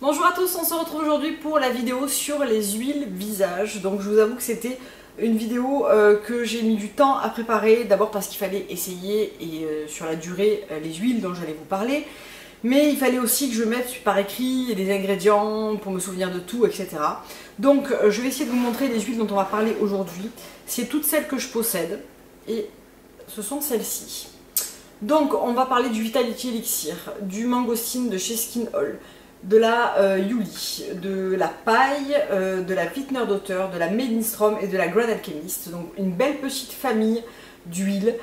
Bonjour à tous, on se retrouve aujourd'hui pour la vidéo sur les huiles visage. Donc je vous avoue que c'était une vidéo que j'ai mis du temps à préparer. D'abord parce qu'il fallait essayer et sur la durée les huiles dont j'allais vous parler. Mais il fallait aussi que je mette par écrit des ingrédients pour me souvenir de tout, etc. Donc je vais essayer de vous montrer les huiles dont on va parler aujourd'hui. C'est toutes celles que je possède et ce sont celles-ci. Donc on va parler du Vitality Elixir, du Mangosteen de chez Skin Hall, de la Yuli, de la paille, de la Wittner d'Auteur, de la Made in Strom et de la Grand Alchemist. Donc une belle petite famille d'huiles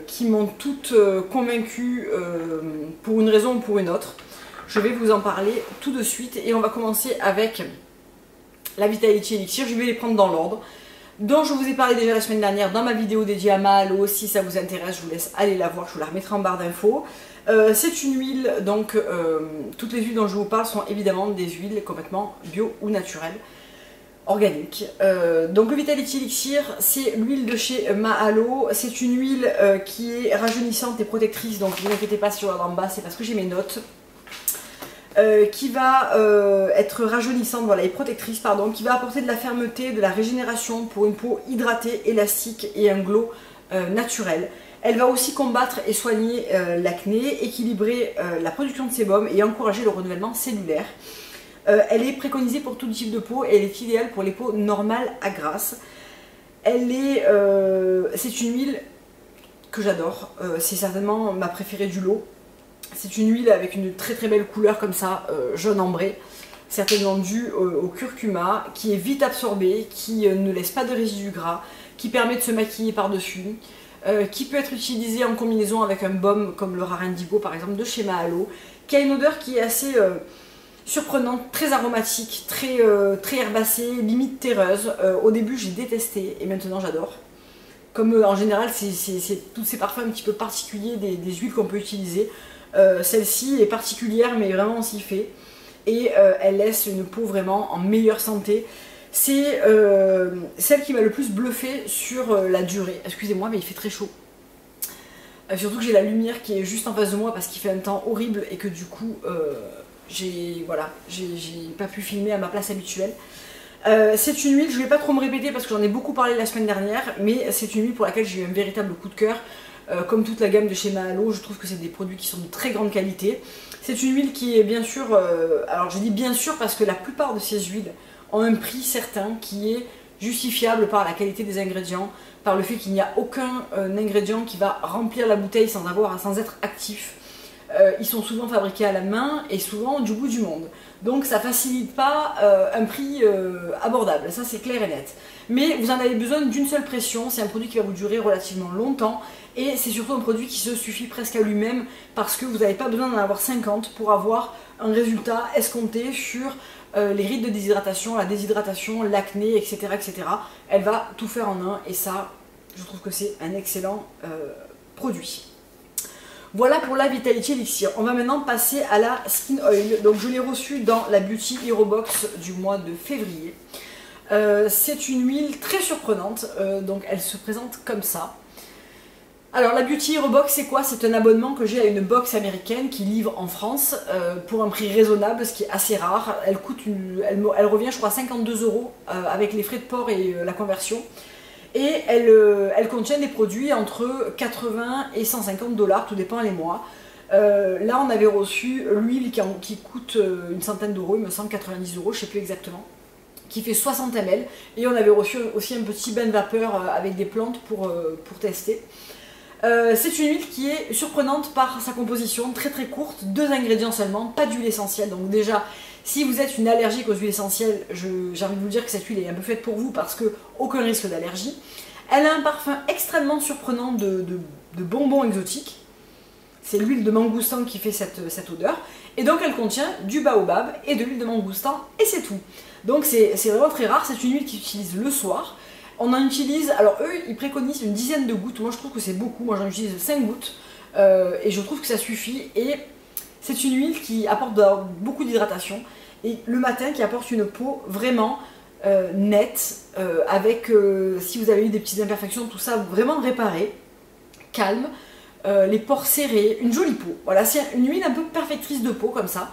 qui m'ont toutes convaincue pour une raison ou pour une autre. Je vais vous en parler tout de suite et on va commencer avec la Vitality Elixir. Je vais les prendre dans l'ordre dont je vous ai parlé déjà la semaine dernière dans ma vidéo dédiée à ma halo. Si ça vous intéresse, je vous laisse aller la voir, je vous la remettrai en barre d'infos. C'est une huile, donc toutes les huiles dont je vous parle sont évidemment des huiles complètement bio ou naturelles, organiques. Donc le Vitality Elixir, c'est l'huile de chez Mahalo. C'est une huile qui est rajeunissante et protectrice, donc ne vous inquiétez pas si je regarde en bas, c'est parce que j'ai mes notes. Qui va être rajeunissante, voilà, et protectrice, pardon, qui va apporter de la fermeté, de la régénération pour une peau hydratée, élastique et un glow naturel. Elle va aussi combattre et soigner l'acné, équilibrer la production de sébum et encourager le renouvellement cellulaire. Elle est préconisée pour tout type de peau et elle est idéale pour les peaux normales à grasse. C'est une huile que j'adore, c'est certainement ma préférée du lot. C'est une huile avec une très très belle couleur comme ça, jaune ambré, certainement due au curcuma, qui est vite absorbée, qui ne laisse pas de résidus gras, qui permet de se maquiller par-dessus, qui peut être utilisée en combinaison avec un baume comme le Rare Indigo par exemple de chez Mahalo, qui a une odeur qui est assez surprenante, très aromatique, très herbacée, limite terreuse. Au début j'ai détesté et maintenant j'adore. Comme en général c'est tous ces parfums un petit peu particuliers des huiles qu'on peut utiliser. Celle-ci est particulière mais vraiment on s'y fait et elle laisse une peau vraiment en meilleure santé. C'est celle qui m'a le plus bluffé sur la durée. Excusez-moi mais il fait très chaud. Surtout que j'ai la lumière qui est juste en face de moi parce qu'il fait un temps horrible et que du coup j'ai pas pu filmer à ma place habituelle. C'est une huile, je ne vais pas trop me répéter parce que j'en ai beaucoup parlé la semaine dernière, mais c'est une huile pour laquelle j'ai eu un véritable coup de cœur. Comme toute la gamme de chez Mahalo, je trouve que c'est des produits qui sont de très grande qualité. C'est une huile qui est bien sûr, alors je dis bien sûr parce que la plupart de ces huiles ont un prix certain qui est justifiable par la qualité des ingrédients, par le fait qu'il n'y a aucun ingrédient qui va remplir la bouteille sans être actif. Ils sont souvent fabriqués à la main et souvent du bout du monde. Donc ça facilite pas un prix abordable, ça c'est clair et net. Mais vous en avez besoin d'une seule pression, c'est un produit qui va vous durer relativement longtemps et c'est surtout un produit qui se suffit presque à lui-même parce que vous n'avez pas besoin d'en avoir 50 pour avoir un résultat escompté sur les rides de déshydratation, la déshydratation, l'acné, etc., etc. Elle va tout faire en un et ça, je trouve que c'est un excellent produit. Voilà pour la Vitality Elixir. On va maintenant passer à la Skin Oil. Donc je l'ai reçue dans la Beauty Hero Box du mois de février. C'est une huile très surprenante, donc elle se présente comme ça. Alors la Beauty Hero Box c'est quoi? C'est un abonnement que j'ai à une box américaine qui livre en France pour un prix raisonnable, ce qui est assez rare. Elle revient je crois à 52 € avec les frais de port et la conversion. Et elle contient des produits entre 80 et 150 $, tout dépend les mois. Là on avait reçu l'huile qui coûte une centaine d'euros, il me semble 90 €, je ne sais plus exactement, qui fait 60 ml. Et on avait reçu aussi un petit bain de vapeur avec des plantes pour tester. C'est une huile qui est surprenante par sa composition, très très courte, 2 ingrédients seulement, pas d'huile essentielle. Donc déjà, si vous êtes une allergique aux huiles essentielles, j'ai envie de vous dire que cette huile est un peu faite pour vous parce que aucun risque d'allergie. Elle a un parfum extrêmement surprenant de bonbons exotiques. C'est l'huile de mangoustan qui fait cette odeur. Et donc elle contient du baobab et de l'huile de mangoustan et c'est tout. Donc c'est vraiment très rare, c'est une huile qu'ils utilisent le soir. On en utilise, alors eux ils préconisent une dizaine de gouttes, moi je trouve que c'est beaucoup, moi j'en utilise 5 gouttes et je trouve que ça suffit. Et c'est une huile qui apporte beaucoup d'hydratation et le matin qui apporte une peau vraiment nette, avec, si vous avez eu des petites imperfections, tout ça vraiment réparé, calme, les pores serrés, une jolie peau. Voilà, c'est une huile un peu perfectrice de peau comme ça.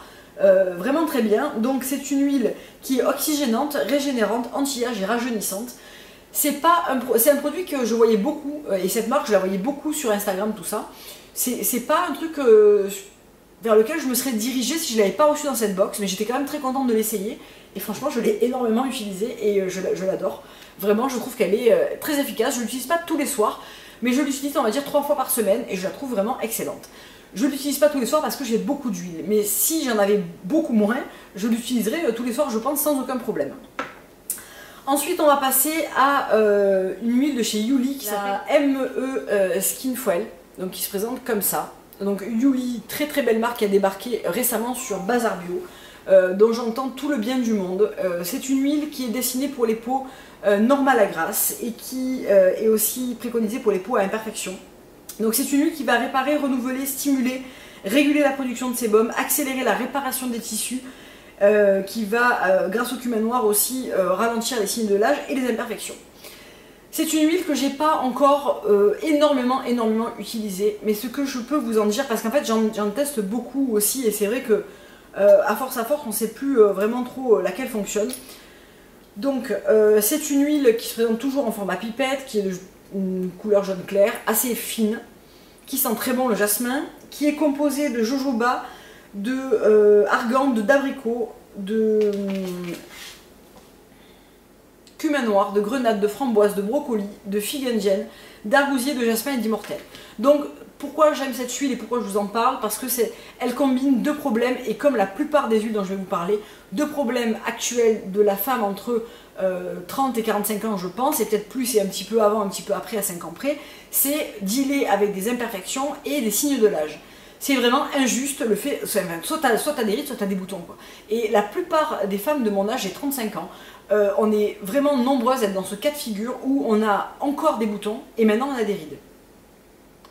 vraiment très bien. Donc c'est une huile qui est oxygénante, régénérante, anti-âge et rajeunissante. C'est un produit que je voyais beaucoup, et cette marque je la voyais beaucoup sur Instagram, tout ça. C'est pas un truc vers lequel je me serais dirigée si je l'avais pas reçu dans cette box, mais j'étais quand même très contente de l'essayer. Et franchement je l'ai énormément utilisée et je l'adore. Vraiment je trouve qu'elle est très efficace. Je l'utilise pas tous les soirs, mais je l'utilise on va dire 3 fois par semaine et je la trouve vraiment excellente. Je ne l'utilise pas tous les soirs parce que j'ai beaucoup d'huile, mais si j'en avais beaucoup moins, je l'utiliserais tous les soirs je pense sans aucun problème. Ensuite on va passer à une huile de chez Yuli qui s'appelle ME Skin Foil, donc qui se présente comme ça. Donc Yuli, très très belle marque qui a débarqué récemment sur Bazar Bio, dont j'entends tout le bien du monde. C'est une huile qui est destinée pour les peaux normales à grasse et qui est aussi préconisée pour les peaux à imperfection. Donc c'est une huile qui va réparer, renouveler, stimuler, réguler la production de sébum, accélérer la réparation des tissus, qui va, grâce au cumin noir aussi, ralentir les signes de l'âge et les imperfections. C'est une huile que j'ai pas encore énormément utilisée, mais ce que je peux vous en dire, parce qu'en fait j'en teste beaucoup aussi, et c'est vrai que à force on ne sait plus vraiment trop laquelle fonctionne. Donc c'est une huile qui se présente toujours en format pipette, qui est une couleur jaune clair, assez fine, qui sent très bon le jasmin, qui est composée de jojoba, de argan, d'abricot, de cumin noir, de grenade, de framboise, de brocoli, de figue indienne, d'argousier, de jasmin et d'immortel. Donc pourquoi j'aime cette huile et pourquoi je vous en parle? Parce que elle combine deux problèmes, et comme la plupart des huiles dont je vais vous parler, deux problèmes actuels de la femme entre 30 et 45 ans je pense, et peut-être plus et un petit peu avant, un petit peu après, à 5 ans près, c'est dealer avec des imperfections et des signes de l'âge. C'est vraiment injuste le fait, soit t'as des rides, soit t'as des boutons, quoi. Et la plupart des femmes de mon âge, j'ai 35 ans, on est vraiment nombreuses à être dans ce cas de figure où on a encore des boutons et maintenant on a des rides.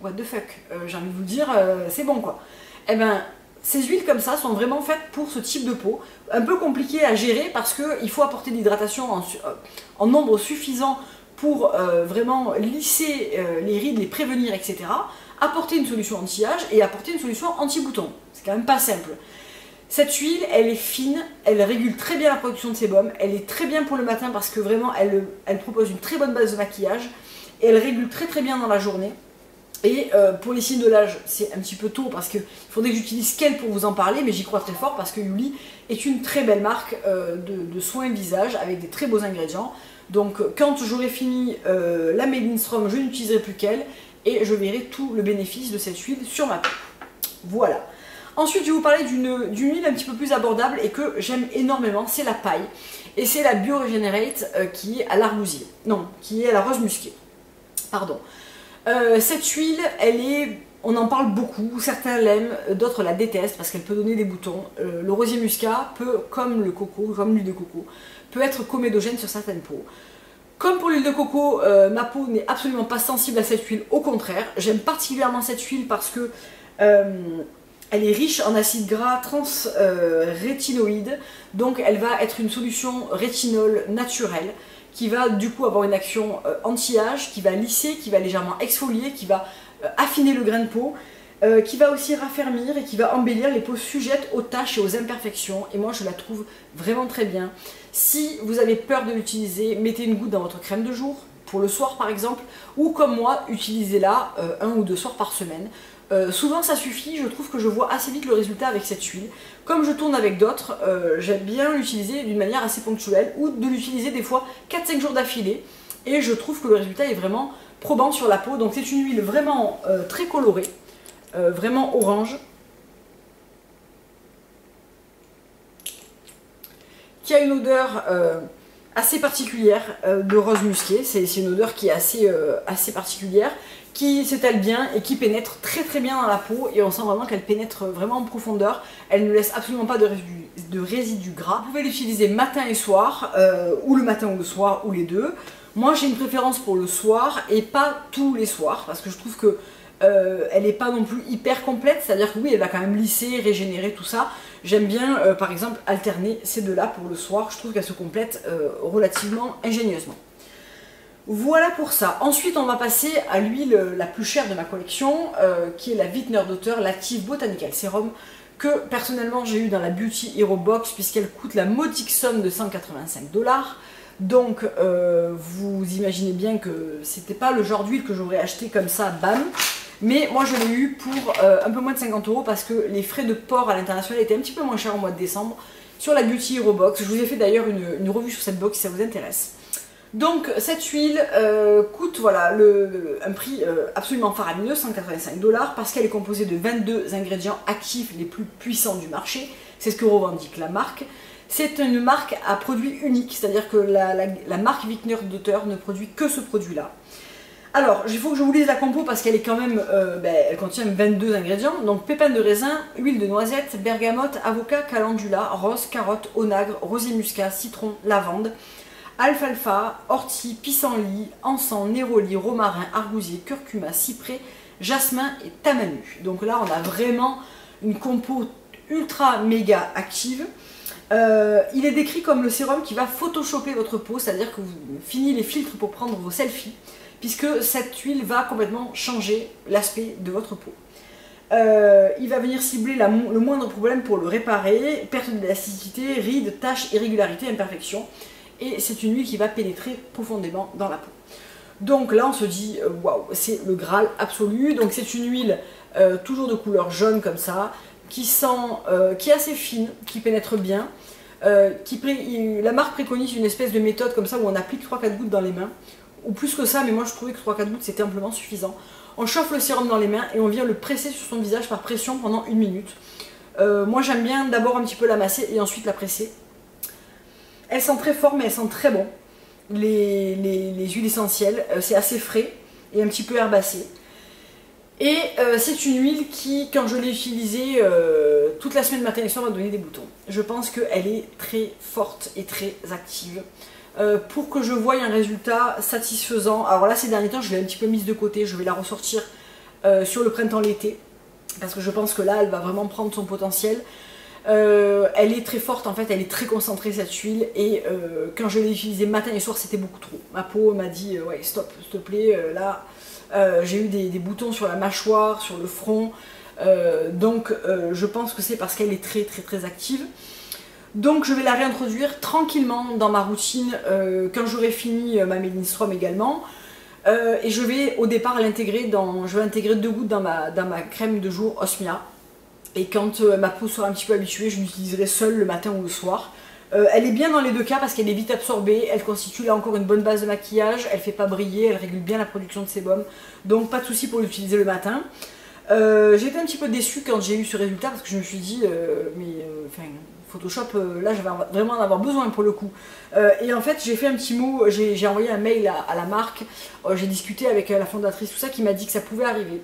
What the fuck, j'ai envie de vous dire, c'est bon quoi. Eh ben, ces huiles comme ça sont vraiment faites pour ce type de peau, un peu compliqué à gérer parce qu'il faut apporter de l'hydratation en nombre suffisant pour vraiment lisser les rides, les prévenir, etc. Apporter une solution anti-âge et apporter une solution anti-bouton. C'est quand même pas simple. Cette huile, elle est fine, elle régule très bien la production de sébum, elle est très bien pour le matin parce que vraiment elle propose une très bonne base de maquillage et elle régule très très bien dans la journée. Et pour les signes de l'âge, c'est un petit peu tôt parce qu'il faudrait que j'utilise qu'elle pour vous en parler, mais j'y crois très fort parce que Yuli est une très belle marque de soins visage avec des très beaux ingrédients. Donc quand j'aurai fini la Made in Strom, je n'utiliserai plus qu'elle et je verrai tout le bénéfice de cette huile sur ma peau. Voilà. Ensuite, je vais vous parler d'une huile un petit peu plus abordable et que j'aime énormément, c'est la paille. Et c'est la Bioregenerate qui est à l'argousier. Non, qui est à la rose musquée. Pardon. Cette huile, on en parle beaucoup, certains l'aiment, d'autres la détestent parce qu'elle peut donner des boutons. Le rosier muscat peut, comme le coco, comme l'huile de coco, peut être comédogène sur certaines peaux. Comme pour l'huile de coco, ma peau n'est absolument pas sensible à cette huile, au contraire. J'aime particulièrement cette huile parce que elle est riche en acides gras trans-rétinoïdes, donc elle va être une solution rétinol naturelle qui va du coup avoir une action anti-âge, qui va lisser, qui va légèrement exfolier, qui va affiner le grain de peau, qui va aussi raffermir et qui va embellir les peaux sujettes aux taches et aux imperfections. Et moi je la trouve vraiment très bien. Si vous avez peur de l'utiliser, mettez une goutte dans votre crème de jour, pour le soir par exemple, ou comme moi, utilisez-la 1 ou 2 soirs par semaine. Souvent ça suffit, je trouve que je vois assez vite le résultat avec cette huile. Comme je tourne avec d'autres, j'aime bien l'utiliser d'une manière assez ponctuelle ou de l'utiliser des fois 4-5 jours d'affilée et je trouve que le résultat est vraiment probant sur la peau. Donc c'est une huile vraiment très colorée, vraiment orange, qui a une odeur assez particulière de rose musqué. C'est une odeur qui est assez particulière, qui s'étale bien et qui pénètre très très bien dans la peau, et on sent vraiment qu'elle pénètre vraiment en profondeur. Elle ne laisse absolument pas de résidus gras. Vous pouvez l'utiliser matin et soir, ou le matin ou le soir, ou les deux. Moi j'ai une préférence pour le soir et pas tous les soirs parce que je trouve que elle n'est pas non plus hyper complète, c'est-à-dire que oui, elle va quand même lisser, régénérer, tout ça. J'aime bien, par exemple, alterner ces deux-là pour le soir. Je trouve qu'elles se complètent relativement ingénieusement. Voilà pour ça. Ensuite, on va passer à l'huile la plus chère de ma collection, qui est la Wittner Daughter l'Active Botanical Serum, que personnellement j'ai eu dans la Beauty Hero Box, puisqu'elle coûte la modique somme de 185 $. Donc vous imaginez bien que c'était pas le genre d'huile que j'aurais acheté comme ça, bam. Mais moi je l'ai eu pour un peu moins de 50 € parce que les frais de port à l'international étaient un petit peu moins chers au mois de décembre sur la Beauty Hero Box. Je vous ai fait d'ailleurs une revue sur cette box si ça vous intéresse. Donc cette huile coûte voilà, un prix absolument faramineux, 185 $, parce qu'elle est composée de 22 ingrédients actifs les plus puissants du marché. C'est ce que revendique la marque. C'est une marque à produit unique, c'est-à-dire que la marque Wigner d'auteur ne produit que ce produit-là. Alors, il faut que je vous lise la compo parce qu'elle est quand même, elle contient 22 ingrédients. Donc, pépins de raisin, huile de noisette, bergamote, avocat, calendula, rose, carotte, onagre, rosé muscat, citron, lavande, alfalfa, ortie, pissenlit, encens, néroli, romarin, argousier, curcuma, cyprès, jasmin et tamanu. Donc là, on a vraiment une compo ultra méga active. Il est décrit comme le sérum qui va photoshopper votre peau, c'est-à-dire que vous finissez les filtres pour prendre vos selfies, puisque cette huile va complètement changer l'aspect de votre peau. Il va venir cibler le moindre problème pour le réparer, perte d'élasticité, rides, taches, irrégularités, imperfections. Et c'est une huile qui va pénétrer profondément dans la peau. Donc là on se dit, waouh, c'est le Graal absolu. Donc c'est une huile toujours de couleur jaune comme ça, qui est assez fine, qui pénètre bien. La marque préconise une espèce de méthode comme ça où on applique 3-4 gouttes dans les mains. Ou plus que ça, mais moi je trouvais que 3-4 gouttes c'était amplement suffisant. On chauffe le sérum dans les mains et on vient le presser sur son visage par pression pendant 1 minute. Moi j'aime bien d'abord un petit peu la masser et ensuite la presser. Elles sentent très fort mais elles sentent très bon. Les huiles essentielles, c'est assez frais et un petit peu herbacé. Et c'est une huile qui, quand je l'ai utilisée toute la semaine matin et soir, m'a donné des boutons. Je pense qu'elle est très forte et très active. Pour que je voie un résultat satisfaisant. Alors là ces derniers temps je l'ai un petit peu mise de côté, je vais la ressortir sur le printemps-l'été parce que je pense que là elle va vraiment prendre son potentiel. Elle est très forte en fait, elle est très concentrée cette huile et quand je l'ai utilisée matin et soir c'était beaucoup trop. Ma peau m'a dit ouais stop s'il te plaît, là j'ai eu des boutons sur la mâchoire, sur le front, donc je pense que c'est parce qu'elle est très active. Donc je vais la réintroduire tranquillement dans ma routine quand j'aurai fini ma Melinstrom également. Et je vais au départ l'intégrer je vais intégrer 2 gouttes dans ma crème de jour Osmia. Et quand ma peau sera un petit peu habituée, je l'utiliserai seule le matin ou le soir. Elle est bien dans les deux cas parce qu'elle est vite absorbée, elle constitue là encore une bonne base de maquillage, elle fait pas briller, elle régule bien la production de sébum. Donc pas de souci pour l'utiliser le matin. J'ai été un petit peu déçue quand j'ai eu ce résultat parce que je me suis dit, Photoshop, là je vais vraiment en avoir besoin pour le coup. Et en fait j'ai fait un petit mot, j'ai envoyé un mail à la marque, j'ai discuté avec la fondatrice, tout ça, qui m'a dit que ça pouvait arriver,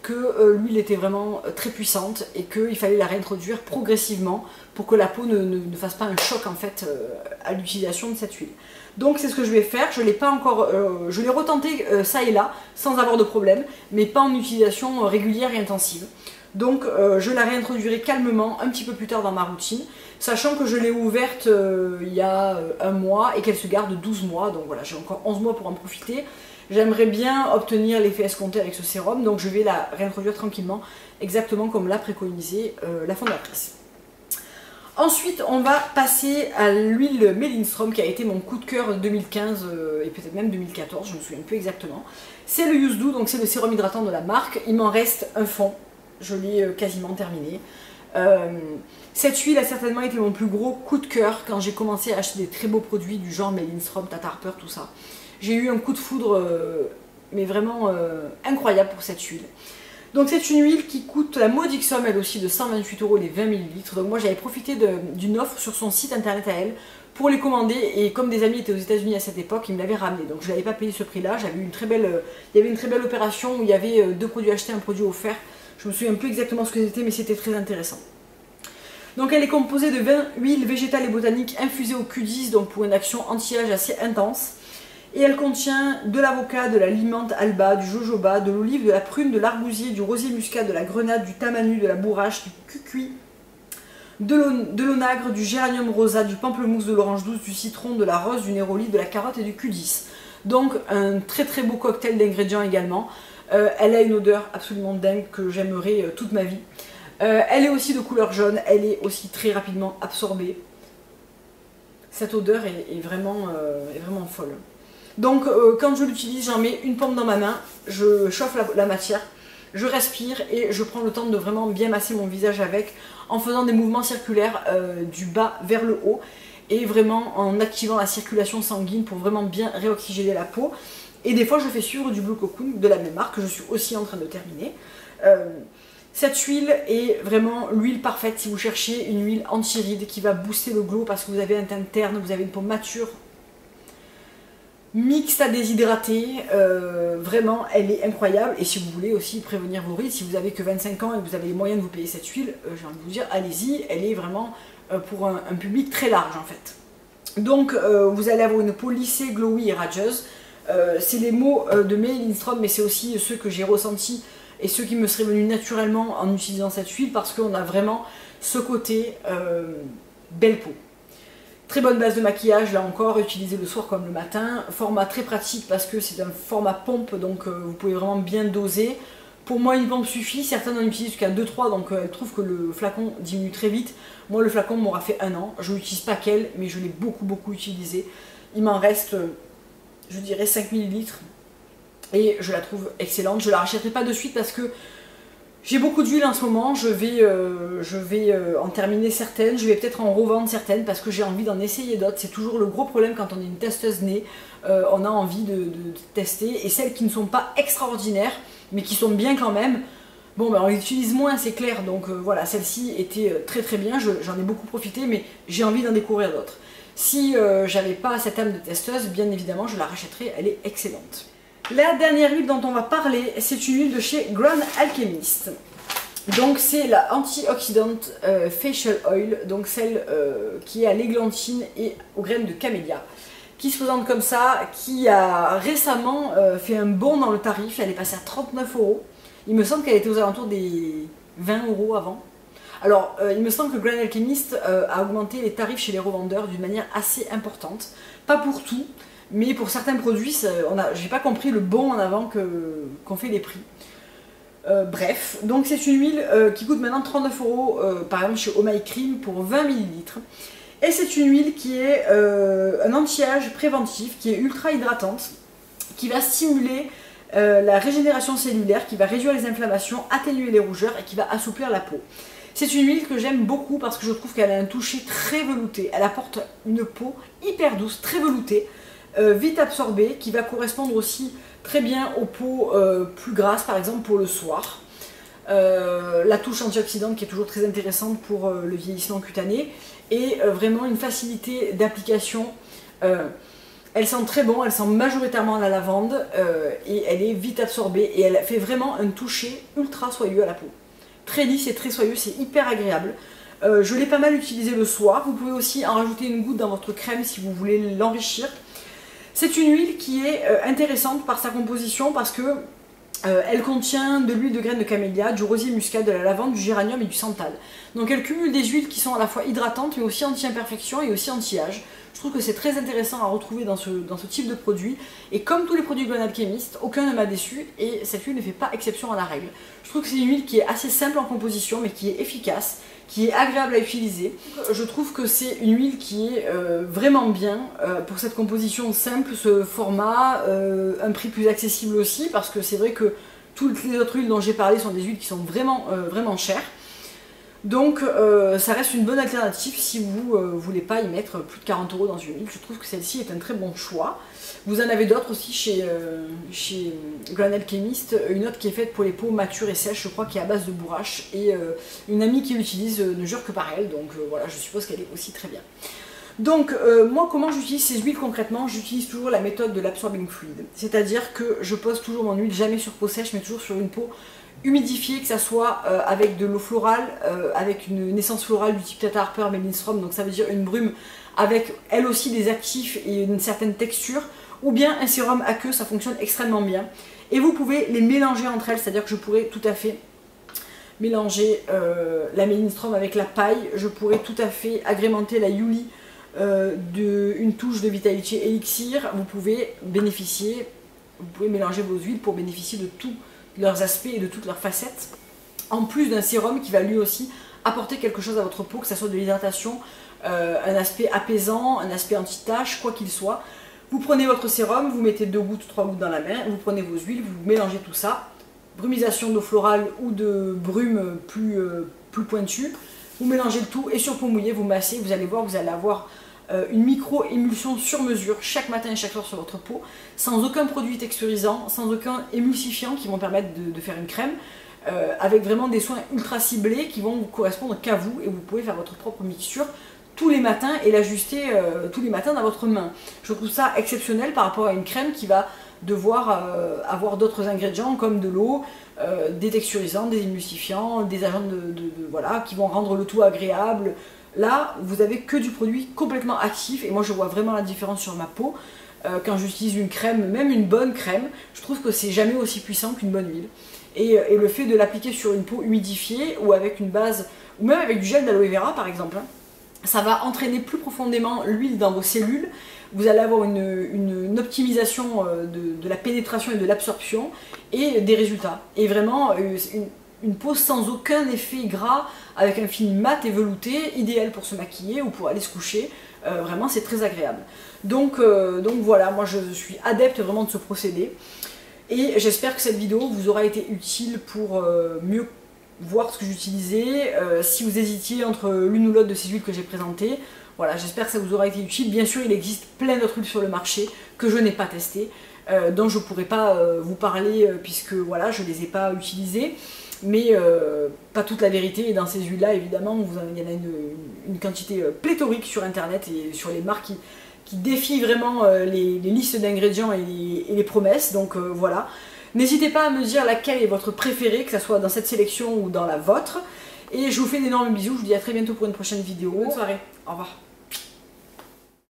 que l'huile était vraiment très puissante et qu'il fallait la réintroduire progressivement pour que la peau ne fasse pas un choc en fait à l'utilisation de cette huile. Donc c'est ce que je vais faire, je l'ai pas encore, je l'ai retenté ça et là sans avoir de problème, mais pas en utilisation régulière et intensive. Donc je la réintroduirai calmement un petit peu plus tard dans ma routine, sachant que je l'ai ouverte il y a 1 mois et qu'elle se garde 12 mois, donc voilà, j'ai encore 11 mois pour en profiter. J'aimerais bien obtenir l'effet escompté avec ce sérum, donc je vais la réintroduire tranquillement, exactement comme l'a préconisé la fondatrice. Ensuite, on va passer à l'huile Melinstrom qui a été mon coup de cœur 2015 et peut-être même 2014, je ne me souviens plus exactement. C'est le Youth Do, donc c'est le sérum hydratant de la marque. Il m'en reste un fond, je l'ai quasiment terminé. Cette huile a certainement été mon plus gros coup de cœur quand j'ai commencé à acheter des très beaux produits du genre Melinstrom, Tata Harper, tout ça. J'ai eu un coup de foudre, mais vraiment incroyable pour cette huile. Donc c'est une huile qui coûte la modique somme elle aussi de 128 € les 20 ml. Donc moi j'avais profité d'une offre sur son site internet à elle pour les commander. Et comme des amis étaient aux États-Unis à cette époque, ils me l'avaient ramené. Donc je n'avais pas payé ce prix-là. J'avais eu il y avait une très belle opération où il y avait 2 produits achetés, un produit offert. Je me souviens plus exactement ce que c'était, mais c'était très intéressant. Donc elle est composée de 20 huiles végétales et botaniques infusées au Q10, donc pour une action anti-âge assez intense. Et elle contient de l'avocat, de la limante alba, du jojoba, de l'olive, de la prune, de l'argousier, du rosier muscat, de la grenade, du tamanu, de la bourrache, du cucuy, de l'onagre, du géranium rosa, du pamplemousse, de l'orange douce, du citron, de la rose, du néroli, de la carotte et du Q10. Donc un très beau cocktail d'ingrédients également. Elle a une odeur absolument dingue que j'aimerais toute ma vie. Elle est aussi de couleur jaune, elle est aussi très rapidement absorbée. Cette odeur est vraiment folle. Donc quand je l'utilise, j'en mets une pompe dans ma main, je chauffe la matière, je respire et je prends le temps de vraiment bien masser mon visage avec, en faisant des mouvements circulaires du bas vers le haut et vraiment en activant la circulation sanguine pour vraiment bien réoxygéner la peau. Et des fois je fais suivre du Blue Cocoon de la même marque que je suis aussi en train de terminer. Cette huile est vraiment l'huile parfaite si vous cherchez une huile anti-rides qui va booster le glow parce que vous avez un teint terne, vous avez une peau mature, mixte à déshydrater, vraiment elle est incroyable. Et si vous voulez aussi prévenir vos rides, si vous avez que 25 ans et que vous avez les moyens de vous payer cette huile, j'ai envie de vous dire allez-y, elle est vraiment pour un public très large en fait. Donc vous allez avoir une peau lissée, glowy et radieuse. C'est les mots de May Lindstrom, mais c'est aussi ceux que j'ai ressentis et ceux qui me seraient venus naturellement en utilisant cette huile, parce qu'on a vraiment ce côté belle peau. Très bonne base de maquillage, là encore, utilisée le soir comme le matin. Format très pratique parce que c'est un format pompe, donc vous pouvez vraiment bien doser. Pour moi, une pompe suffit. Certains en utilisent jusqu'à 2-3, donc elles trouvent que le flacon diminue très vite. Moi, le flacon m'aura fait 1 an. Je n'utilise pas qu'elle, mais je l'ai beaucoup utilisé. Il m'en reste, je dirais, 5 ml. Et je la trouve excellente. Je ne la rachèterai pas de suite parce que j'ai beaucoup d'huile en ce moment. Je vais en terminer certaines. Je vais peut-être en revendre certaines parce que j'ai envie d'en essayer d'autres. C'est toujours le gros problème quand on est une testeuse née. On a envie de tester. Et celles qui ne sont pas extraordinaires, mais qui sont bien quand même, bon, ben, on les utilise moins, c'est clair. Donc voilà, celle-ci était très bien. J'en ai beaucoup profité, mais j'ai envie d'en découvrir d'autres. Si j'avais pas cette âme de testeuse, bien évidemment, je la rachèterais. Elle est excellente. La dernière huile dont on va parler, c'est une huile de chez Grand Alchemist. Donc c'est la Antioxidant Facial Oil, donc celle qui est à l'églantine et aux graines de camélia, qui se présente comme ça, qui a récemment fait un bond dans le tarif. Elle est passée à 39 €. Il me semble qu'elle était aux alentours des 20 € avant. Alors il me semble que Grand Alchemist a augmenté les tarifs chez les revendeurs d'une manière assez importante. Pas pour tout, mais pour certains produits, j'ai pas compris le bond en avant qu'ont fait les prix. Bref, donc c'est une huile qui coûte maintenant 39 € par exemple chez Oh My Cream pour 20 ml. Et c'est une huile qui est un anti-âge préventif, qui est ultra hydratante, qui va stimuler la régénération cellulaire, qui va réduire les inflammations, atténuer les rougeurs et qui va assouplir la peau. C'est une huile que j'aime beaucoup parce que je trouve qu'elle a un toucher très velouté. Elle apporte une peau hyper douce, très veloutée, vite absorbée, qui va correspondre aussi très bien aux peaux plus grasses, par exemple pour le soir. La touche antioxydante qui est toujours très intéressante pour le vieillissement cutané, et vraiment une facilité d'application. Elle sent très bon, elle sent majoritairement la lavande et elle est vite absorbée et elle fait vraiment un toucher ultra soyeux à la peau. Très lisse et très soyeux, c'est hyper agréable. Je l'ai pas mal utilisé le soir. Vous pouvez aussi en rajouter une goutte dans votre crème si vous voulez l'enrichir. C'est une huile qui est intéressante par sa composition parce que elle contient de l'huile de graines de camélia, du rosier muscade, de la lavande, du géranium et du santal. Donc elle cumule des huiles qui sont à la fois hydratantes mais aussi anti-imperfection et aussi anti-âge. Je trouve que c'est très intéressant à retrouver dans ce type de produit. Et comme tous les produits Grand Alchemist, aucun ne m'a déçu et cette huile ne fait pas exception à la règle. Je trouve que c'est une huile qui est assez simple en composition mais qui est efficace, qui est agréable à utiliser. Je trouve que c'est une huile qui est vraiment bien pour cette composition simple, ce format, un prix plus accessible aussi parce que c'est vrai que toutes les autres huiles dont j'ai parlé sont des huiles qui sont vraiment chères. Donc ça reste une bonne alternative si vous ne voulez pas y mettre plus de 40 € dans une huile. Je trouve que celle-ci est un très bon choix. Vous en avez d'autres aussi chez Grand Alchemist, une autre qui est faite pour les peaux matures et sèches, je crois, qui est à base de bourrache, et une amie qui l'utilise ne jure que par elle, donc voilà, je suppose qu'elle est aussi très bien. Donc moi, comment j'utilise ces huiles concrètement? J'utilise toujours la méthode de l'absorbing fluid, c'est-à-dire que je pose toujours mon huile jamais sur peau sèche mais toujours sur une peau humidifiée, que ça soit avec de l'eau florale, avec une essence florale du type Tata Harper, May Lindstrom, donc ça veut dire une brume avec elle aussi des actifs et une certaine texture, ou bien un sérum aqueux, ça fonctionne extrêmement bien. Et vous pouvez les mélanger entre elles, c'est-à-dire que je pourrais tout à fait mélanger la May Lindstrom avec la paille, je pourrais tout à fait agrémenter la Yuli d'une touche de Vitality Elixir. Vous pouvez mélanger vos huiles pour bénéficier de tous leurs aspects et de toutes leurs facettes. en plus d'un sérum qui va lui aussi apporter quelque chose à votre peau, que ce soit de l'hydratation, un aspect apaisant, un aspect anti-tache, quoi qu'il soit. Vous prenez votre sérum, vous mettez 2 gouttes, 3 gouttes dans la main, vous prenez vos huiles, vous mélangez tout ça, brumisation d'eau florale ou de brume plus pointue, vous mélangez le tout et sur peau mouillée, vous massez, vous allez voir, vous allez avoir une micro-émulsion sur mesure chaque matin et chaque soir sur votre peau, sans aucun produit texturisant, sans aucun émulsifiant qui vont permettre de faire une crème, avec vraiment des soins ultra ciblés qui vont correspondre qu'à vous, et vous pouvez faire votre propre mixture tous les matins et l'ajuster tous les matins dans votre main. Je trouve ça exceptionnel par rapport à une crème qui va devoir avoir d'autres ingrédients comme de l'eau, des texturisants, des émulsifiants, des agents voilà, qui vont rendre le tout agréable. Là, vous avez que du produit complètement actif et moi je vois vraiment la différence sur ma peau. Quand j'utilise une crème, même une bonne crème, je trouve que c'est jamais aussi puissant qu'une bonne huile. Et le fait de l'appliquer sur une peau humidifiée ou avec une base, ou même avec du gel d'aloe vera par exemple, hein, ça va entraîner plus profondément l'huile dans vos cellules. Vous allez avoir une optimisation de la pénétration et de l'absorption et des résultats. Et vraiment une peau sans aucun effet gras, avec un film mat et velouté, idéal pour se maquiller ou pour aller se coucher. Vraiment c'est très agréable. Donc voilà, moi je suis adepte vraiment de ce procédé. Et j'espère que cette vidéo vous aura été utile pour mieux voir ce que j'utilisais, si vous hésitiez entre l'une ou l'autre de ces huiles que j'ai présentées. Voilà, j'espère que ça vous aura été utile. Bien sûr, il existe plein d'autres huiles sur le marché que je n'ai pas testées, dont je ne pourrais pas vous parler puisque voilà, je ne les ai pas utilisées. Mais pas toute la vérité, et dans ces huiles-là, évidemment, il y en a une quantité pléthorique sur internet et sur les marques qui défient vraiment les listes d'ingrédients et les promesses. Donc voilà. N'hésitez pas à me dire laquelle est votre préférée, que ce soit dans cette sélection ou dans la vôtre. Et je vous fais d'énormes bisous, je vous dis à très bientôt pour une prochaine vidéo. Bonne soirée, au revoir.